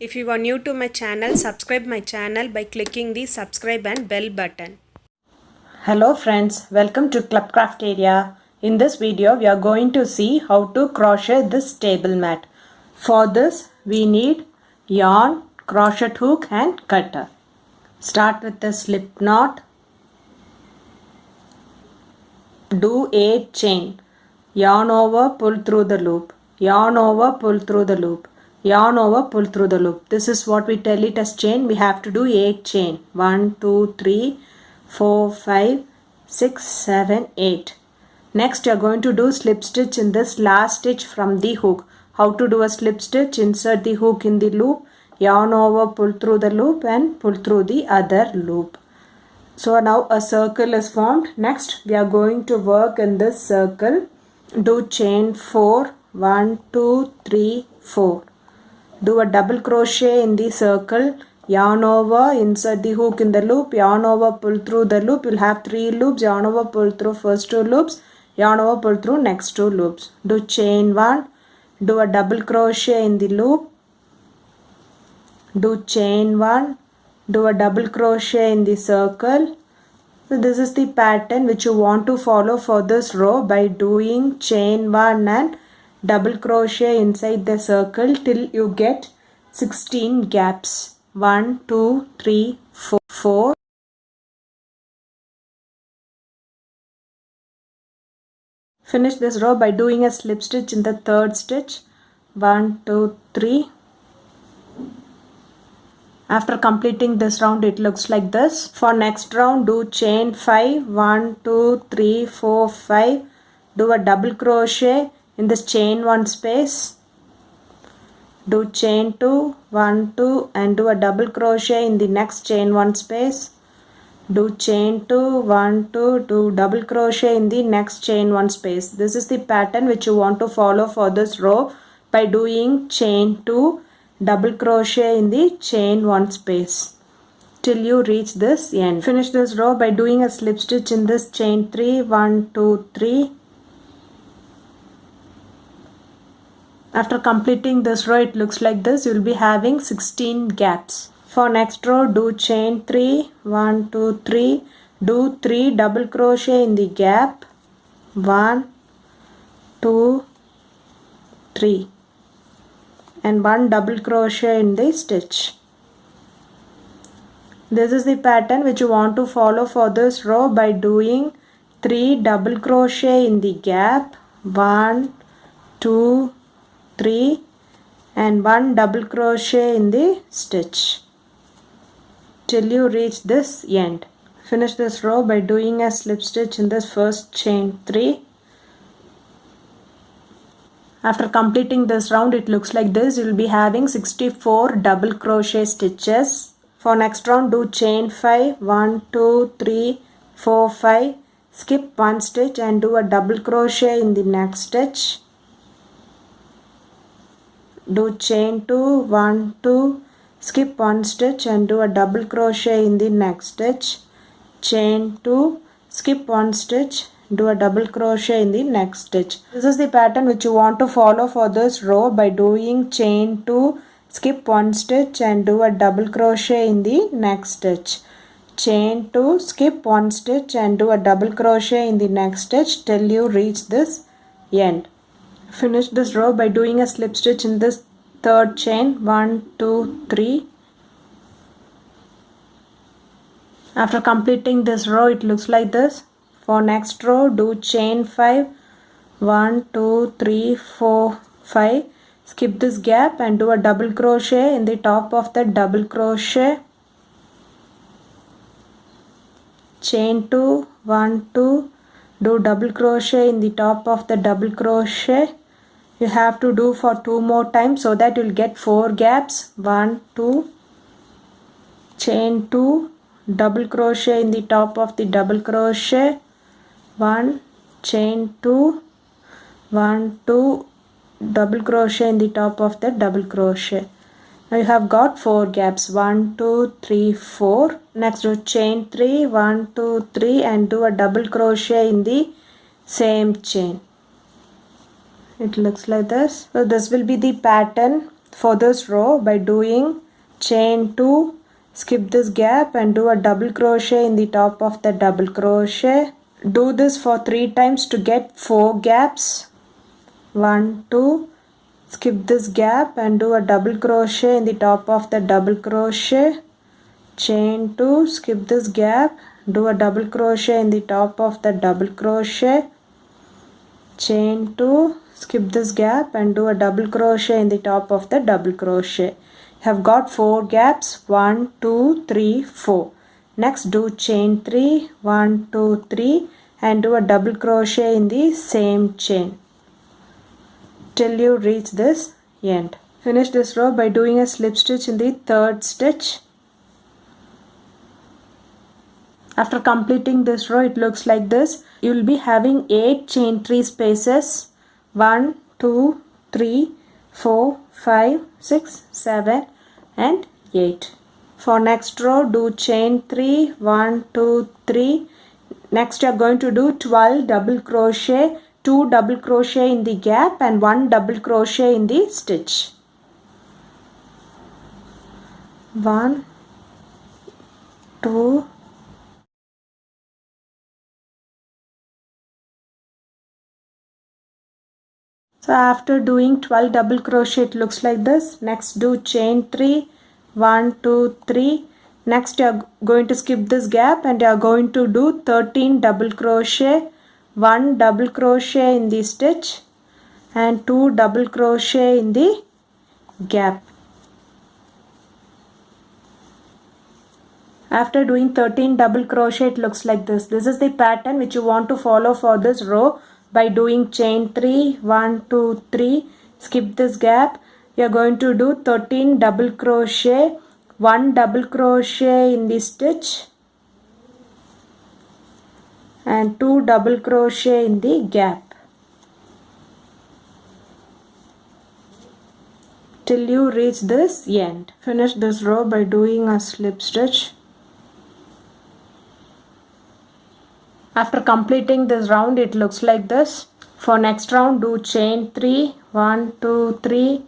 If you are new to my channel, subscribe my channel by clicking the subscribe and bell button. Hello friends, welcome to Clubcraft area. In this video, we are going to see how to crochet this table mat. For this, we need yarn, crochet hook and cutter. Start with the slip knot. Do 8 chain. Yarn over, pull through the loop. Yarn over, pull through the loop. Yarn over, pull through the loop. This is what we tell it as chain. We have to do 8 chain. 1, 2, 3, 4, 5, 6, 7, 8. Next, you are going to do slip stitch in this last stitch from the hook. How to do a slip stitch? Insert the hook in the loop. Yarn over, pull through the loop and pull through the other loop. So now a circle is formed. Next, we are going to work in this circle. Do chain 4. 1, 2, 3, 4. Do a double crochet in the circle. Yarn over, insert the hook in the loop. Yarn over, pull through the loop. You'll have 3 loops. Yarn over, pull through first 2 loops. Yarn over, pull through next 2 loops. Do chain 1. Do a double crochet in the loop. Do chain 1. Do a double crochet in the circle. So this is the pattern which you want to follow for this row by doing chain 1 and double crochet inside the circle till you get 16 gaps. 1, 2, 3, 4. Finish this row by doing a slip stitch in the third stitch. 1, 2, 3. After completing this round, it looks like this. For next round, do chain 5. 1, 2, 3, 4, 5. Do a double crochet in this chain 1 space. Do chain 2, 1, 2 and do a double crochet in the next chain 1 space. Do chain 2, 1, 2, do double crochet in the next chain 1 space. This is the pattern which you want to follow for this row by doing chain 2, double crochet in the chain 1 space till you reach this end. Finish this row by doing a slip stitch in this chain 3. 1, 2, 3. After completing this row, it looks like this. You will be having 16 gaps. For next row, do chain 3. 1, 2, 3. Do 3 double crochet in the gap. 1, 2, 3. And 1 double crochet in the stitch. This is the pattern which you want to follow for this row by doing 3 double crochet in the gap. 1, 2, 3 and 1 double crochet in the stitch till you reach this end. Finish this row by doing a slip stitch in this first chain 3. After completing this round, it looks like this. You will be having 64 double crochet stitches. For next round, do chain 5. 1, 2, 3, 4, 5. Skip 1 stitch and do a double crochet in the next stitch. Do chain 2, 1, 2, skip 1 stitch and do a double crochet in the next stitch. Chain 2, skip 1 stitch, do a double crochet in the next stitch. This is the pattern which you want to follow for this row by doing chain 2, skip 1 stitch and do a double crochet in the next stitch. Chain 2, skip 1 stitch and do a double crochet in the next stitch till you reach this end. Finish this row by doing a slip stitch in this third chain. 1, 2, 3. After completing this row, it looks like this. For next row, do chain 5. 1, 2, 3, 4, 5. Skip this gap and do a double crochet in the top of the double crochet. Chain 2, 1, 2. Do double crochet in the top of the double crochet. You have to do for 2 more times so that you will get 4 gaps. 1, 2, chain 2, double crochet in the top of the double crochet. 1, chain 2, 1, 2, double crochet in the top of the double crochet. Now you have got 4 gaps. 1, 2, 3, 4. Next do chain 3. 1, 2, 3 and do a double crochet in the same chain. It looks like this. So this will be the pattern for this row by doing chain 2, skip this gap and do a double crochet in the top of the double crochet. Do this for 3 times to get 4 gaps. 1 2, skip this gap and do a double crochet in the top of the double crochet. Chain 2, skip this gap, do a double crochet in the top of the double crochet. Chain 2, skip this gap and do a double crochet in the top of the double crochet. You have got 4 gaps, 1 2 3 4. Next do chain 3, 1 2 3 and do a double crochet in the same chain till you reach this end. Finish this row by doing a slip stitch in the third stitch. After completing this row, it looks like this. You will be having 8 chain 3 spaces. 1 2 3 4 5 6 7 and 8. For next row, do chain 3, 1 2 3. Next you are going to do 12 double crochet, 2 double crochet in the gap and 1 double crochet in the stitch. 1 2 So after doing 12 double crochet, it looks like this. Next do chain 3, 1 2 3. Next you are going to skip this gap and you are going to do 13 double crochet, 1 double crochet in the stitch and 2 double crochet in the gap. After doing 13 double crochet, it looks like this. This is the pattern which you want to follow for this row. By doing chain 3, 1 2 3, skip this gap, you are going to do 13 double crochet, 1 double crochet in the stitch and 2 double crochet in the gap till you reach this end. Finish this row by doing a slip stitch. After completing this round, it looks like this. For next round, do chain 3, 1 2 3,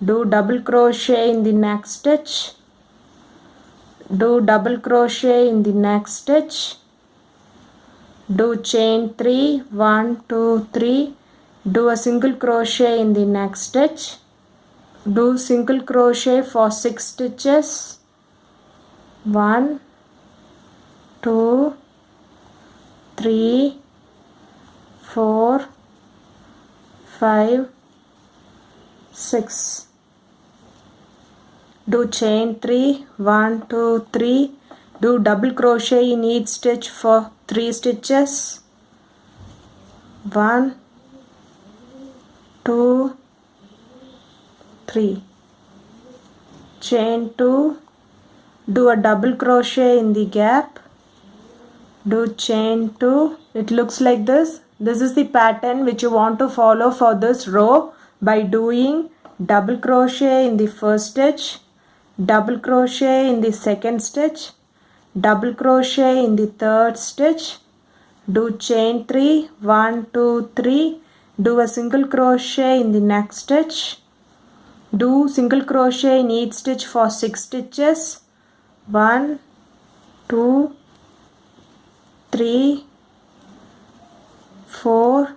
do double crochet in the next stitch, do double crochet in the next stitch, do chain 3, 1 2 3, do a single crochet in the next stitch, do single crochet for 6 stitches, 1 2 3 4 5 6. Do chain 3, 1 2 3, do double crochet in each stitch for 3 stitches, 1 2 3. Chain 2, do a double crochet in the gap, do chain 2. It looks like this. This is the pattern which you want to follow for this row by doing double crochet in the first stitch, double crochet in the second stitch, double crochet in the third stitch, do chain 3, 1 2 3, do a single crochet in the next stitch, do single crochet in each stitch for 6 stitches, 1 2 3 4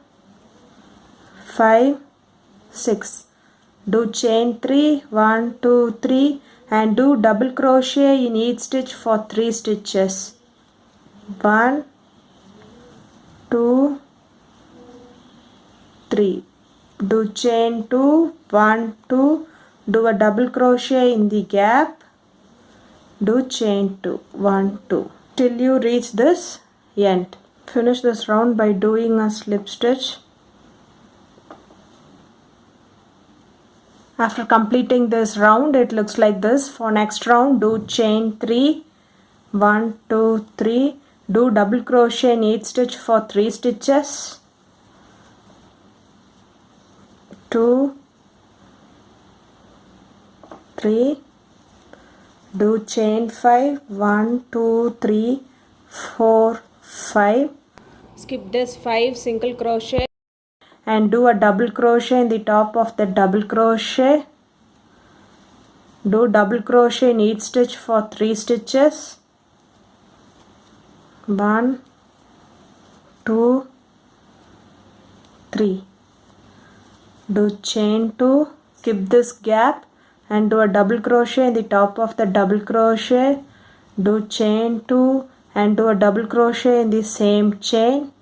5 6. Do chain 3, 1 2 3 and do double crochet in each stitch for 3 stitches, 1 2 3. Do chain 2, 1 2, do a double crochet in the gap, do chain 2, 1 2 till you reach this end. Finish this round by doing a slip stitch. After completing this round, it looks like this. For next round, do chain 3, 1 2 3, do double crochet in each stitch for 3 stitches, 2 3, do chain 5, 1 2 3 4 5. Skip this 5 single crochet and do a double crochet in the top of the double crochet. Do double crochet in each stitch for 3 stitches. 1, 2, 3. Do chain 2, skip this gap and do a double crochet in the top of the double crochet. Do chain 2 and do a double crochet in the same chain.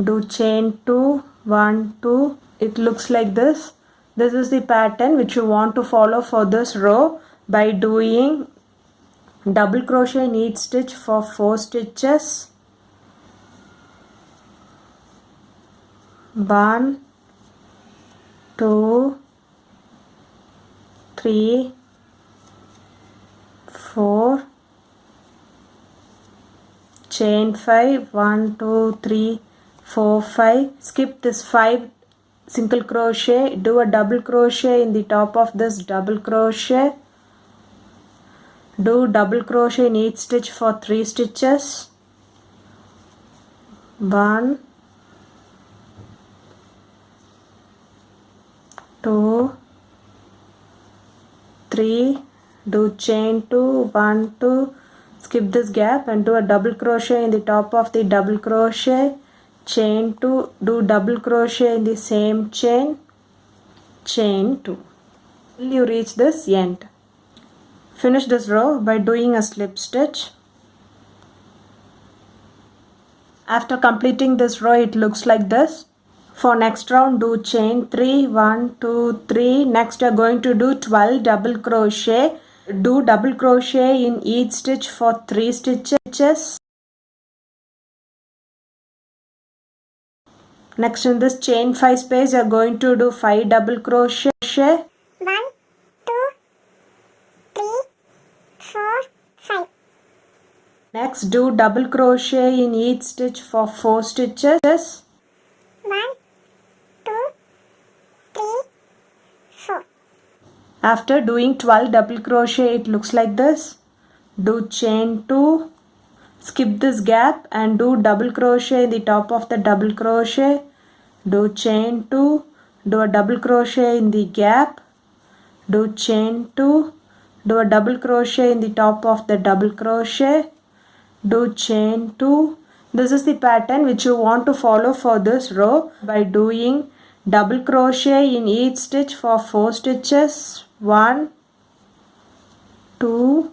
Do chain 2, 1, 2. It looks like this. This is the pattern which you want to follow for this row by doing double crochet in each stitch for 4 stitches. 1, 2, 3, 4, chain 5, 1, 2, 3, 4, 5. Skip this 5 single crochet, do a double crochet in the top of this double crochet. Do double crochet in each stitch for 3 stitches. 1, 2, 3. Do chain 2, 1, 2. Skip this gap and do a double crochet in the top of the double crochet. Chain 2, do double crochet in the same chain. Chain 2 till you reach this end. Finish this row by doing a slip stitch. After completing this row, it looks like this. For next round, do chain 3, 1, 2, 3. Next, you are going to do 12 double crochet. Do double crochet in each stitch for 3 stitches. Next, in this chain 5 space, you are going to do 5 double crochet. 1, 2, 3, 4, 5. Next, do double crochet in each stitch for 4 stitches. 1, 2, 3, 4. After doing 12 double crochet, it looks like this. Do chain 2, skip this gap and do double crochet in the top of the double crochet. Do chain 2, do a double crochet in the gap. Do chain 2, do a double crochet in the top of the double crochet. Do chain 2. This is the pattern which you want to follow for this row by doing double crochet in each stitch for 4 stitches. 1, 2,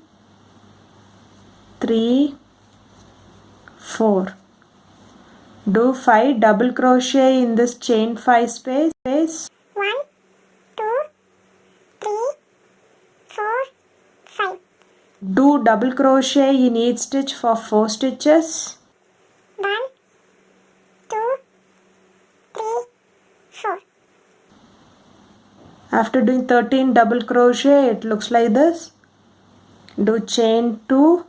3, 4. Do 5 double crochet in this chain 5 space. 1, 2, 3, 4, 5. Do double crochet in each stitch for 4 stitches. 1, 2, 3, 4. After doing 13 double crochet, it looks like this. Do chain 2,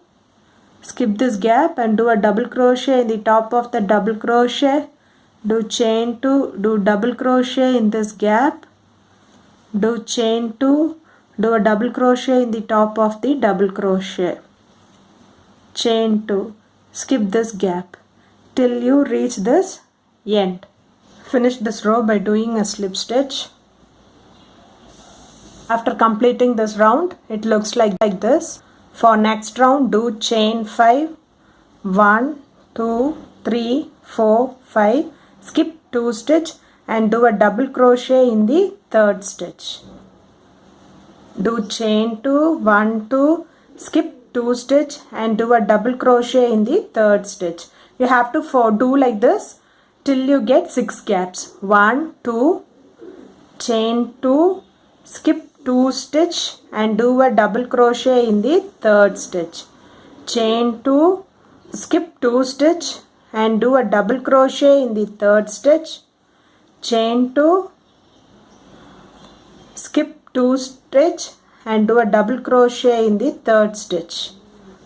skip this gap and do a double crochet in the top of the double crochet. Do chain 2, do double crochet in this gap. Do chain 2, do a double crochet in the top of the double crochet. Chain 2, skip this gap till you reach this end. Finish this row by doing a slip stitch. After completing this round, it looks like this. For next round, do chain 5, 1, 2, 3, 4, 5. Skip 2 stitch and do a double crochet in the 3rd stitch. Do chain 2, 1, 2. Skip 2 stitch and do a double crochet in the 3rd stitch. You have to do like this till you get 6 gaps. 1, 2, chain 2, skip 2 stitch and do a double crochet in the 3rd stitch. Chain 2, skip 2 stitch and do a double crochet in the 3rd stitch. Chain 2, skip 2 stitch and do a double crochet in the 3rd stitch.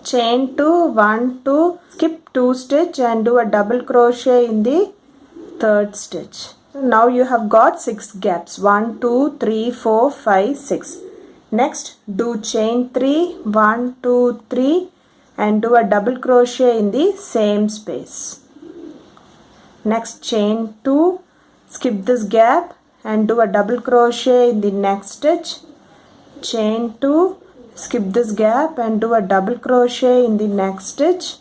Chain 2, 1, 2, skip 2 stitch and do a double crochet in the 3rd stitch. Now you have got 6 gaps. 1, 2, 3, 4, 5, 6. Next, do chain 3, 1, 2, 3 and do a double crochet in the same space. Next, chain 2, skip this gap and do a double crochet in the next stitch. chain 2, skip this gap and do a double crochet in the next stitch,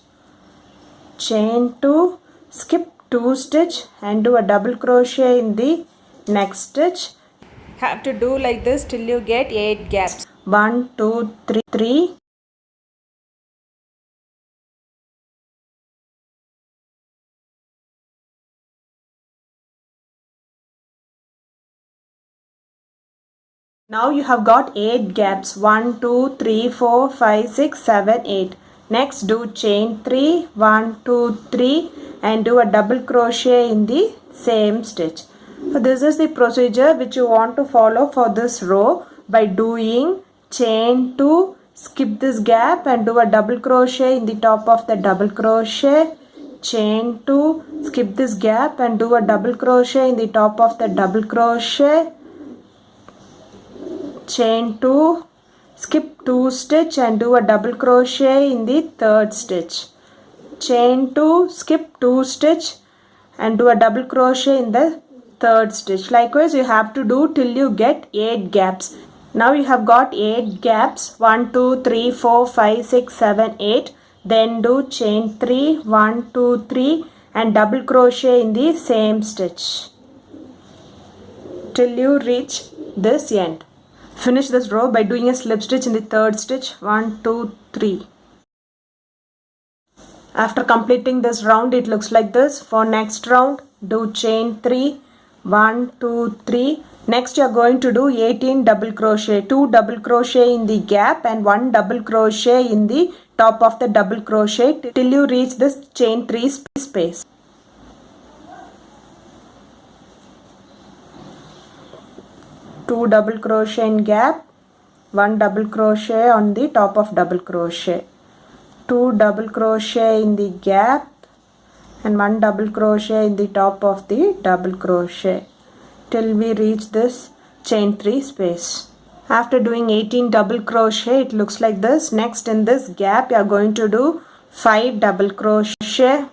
chain 2, skip 2 stitch and do a double crochet in the next stitch. Have to do like this till you get 8 gaps. 1 2 3. Now you have got 8 gaps. 1 2 3 4 5 6 7 8. Next do chain 3, 1 2 3 and do a double crochet in the same stitch. So this is the procedure which you want to follow for this row by doing chain 2, skip this gap and do a double crochet in the top of the double crochet, chain 2, skip this gap and do a double crochet in the top of the double crochet, chain 2, skip 2 stitch and do a double crochet in the third stitch, chain 2, skip 2 stitch and do a double crochet in the third stitch. Likewise you have to do till you get 8 gaps. Now you have got 8 gaps, 1 2 3 4 5 6 7 8. Then do chain 3, 1 2 3 and double crochet in the same stitch till you reach this end. Finish this row by doing a slip stitch in the third stitch, 1 2 3. After completing this round it looks like this. For next round do chain 3, 1 2 3. Next you are going to do 18 double crochet, 2 double crochet in the gap and 1 double crochet in the top of the double crochet till you reach this chain 3 space. Two double crochet in gap, 1 double crochet on the top of double crochet, 2 double crochet in the gap and 1 double crochet in the top of the double crochet till we reach this chain 3 space. After doing 18 double crochet it looks like this. Next in this gap you are going to do 5 double crochet.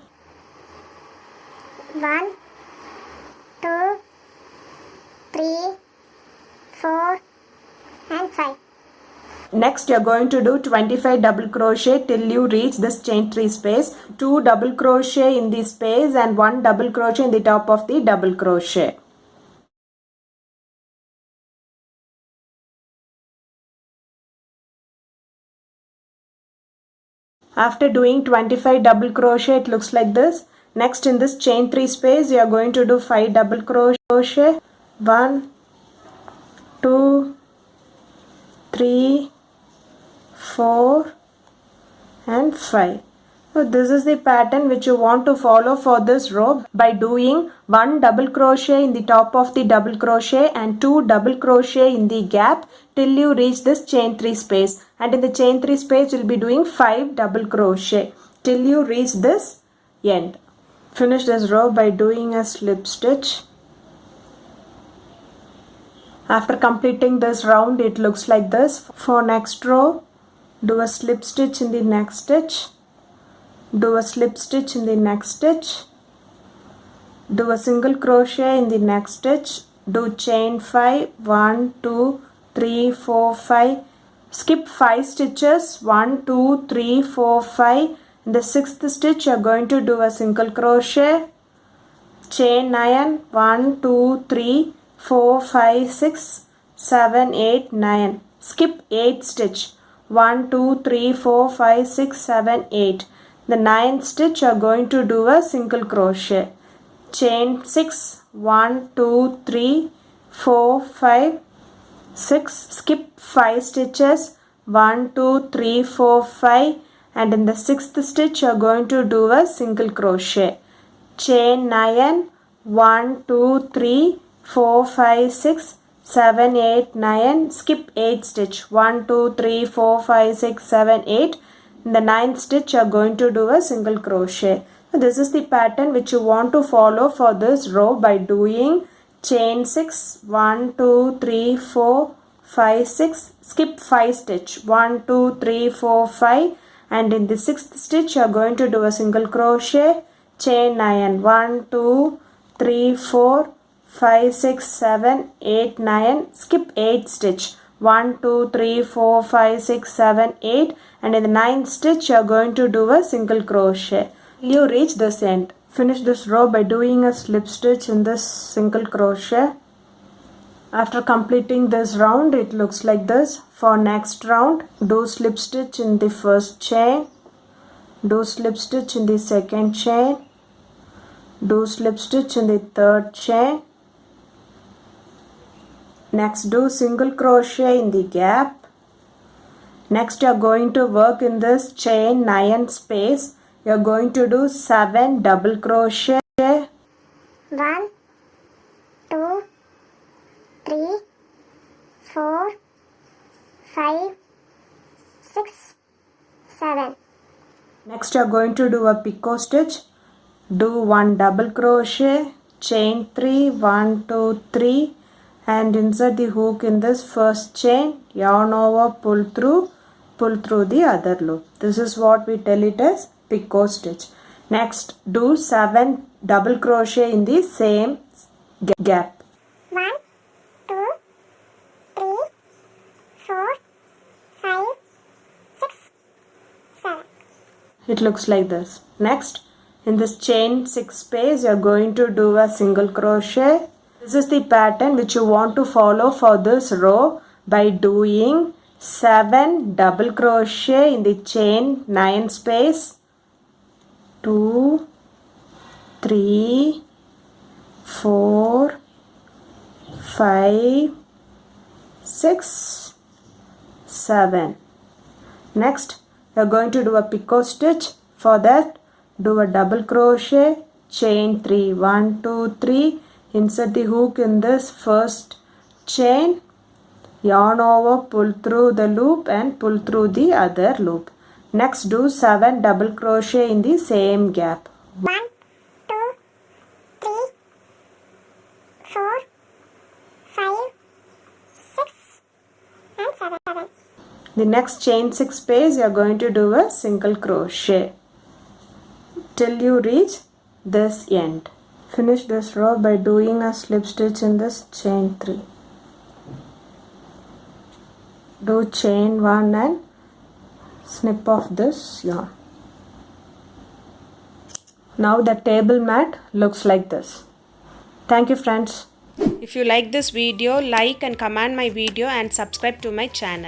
1 2 3 4 and 5. Next you are going to do 25 double crochet till you reach this chain 3 space, 2 double crochet in the space and 1 double crochet in the top of the double crochet. After doing 25 double crochet it looks like this. Next in this chain 3 space you are going to do 5 double crochet, 1 2 3 4 and 5. So this is the pattern which you want to follow for this row by doing 1 double crochet in the top of the double crochet and 2 double crochet in the gap till you reach this chain 3 space, and in the chain 3 space you will be doing 5 double crochet till you reach this end. Finish this row by doing a slip stitch. After completing this round it looks like this. For next row do a slip stitch in the next stitch, do a slip stitch in the next stitch, do a single crochet in the next stitch, do chain 5, 1 2 3 4 5, skip 5 stitches, 1 2 3 4 5. In the 6th stitch you are going to do a single crochet, chain 9, 1 2 3 4 5 6 7 8 9, skip 8 stitch, 1 2 3 4 5 6 7 8. The 9th stitch you are going to do a single crochet, chain 6, 1 2 3 4 5 6, skip 5 stitches, 1 2 3 4 5, and in the 6th stitch you are going to do a single crochet, chain 9, 1 2 3 4 5 6 7 8 9, skip 8 stitch, 1 2 3 4 5 6 7 8. In the 9th stitch you are going to do a single crochet. So this is the pattern which you want to follow for this row by doing chain 6, 1 2 3 4 5 6, skip 5 stitch, 1 2 3 4 5, and in the 6th stitch you are going to do a single crochet, chain 9, 1 2 3 4 5 6 7 8 9, skip 8 stitch, 1, 2, 3, 4, 5, 6, 7, 8, and in the 9th stitch you are going to do a single crochet. You reach this end. Finish this row by doing a slip stitch in this single crochet. After completing this round, it looks like this. For next round, do slip stitch in the first chain, do slip stitch in the second chain, do slip stitch in the third chain. Next, do single crochet in the gap. Next, you are going to work in this chain 9 space. You are going to do 7 double crochet. 1, 2, 3, 4, 5, 6, 7. Next, you are going to do a picot stitch. Do 1 double crochet, chain 3, 1, 2, 3, and insert the hook in this first chain, yarn over, pull through the other loop. This is what we tell it as picot stitch. Next, do 7 double crochet in the same gap. 1, 2, 3, 4, 5, 6, 7. It looks like this. Next, in this chain 6 space, you are going to do a single crochet. This is the pattern which you want to follow for this row by doing 7 double crochet in the chain 9 space. 2, 3, 4, 5, 6, 7. Next, you are going to do a picot stitch. For that, do a double crochet, chain 3, 1, 2, 3, insert the hook in this first chain, yarn over, pull through the loop and pull through the other loop. Next, do 7 double crochet in the same gap. 1, 2, 3, 4, 5, 6, and 7. The next chain 6 space, you are going to do a single crochet till you reach this end. Finish this row by doing a slip stitch in this chain 3. Do chain 1 and snip off this yarn. Now the table mat looks like this. Thank you, friends. If you like this video, like and comment my video and subscribe to my channel.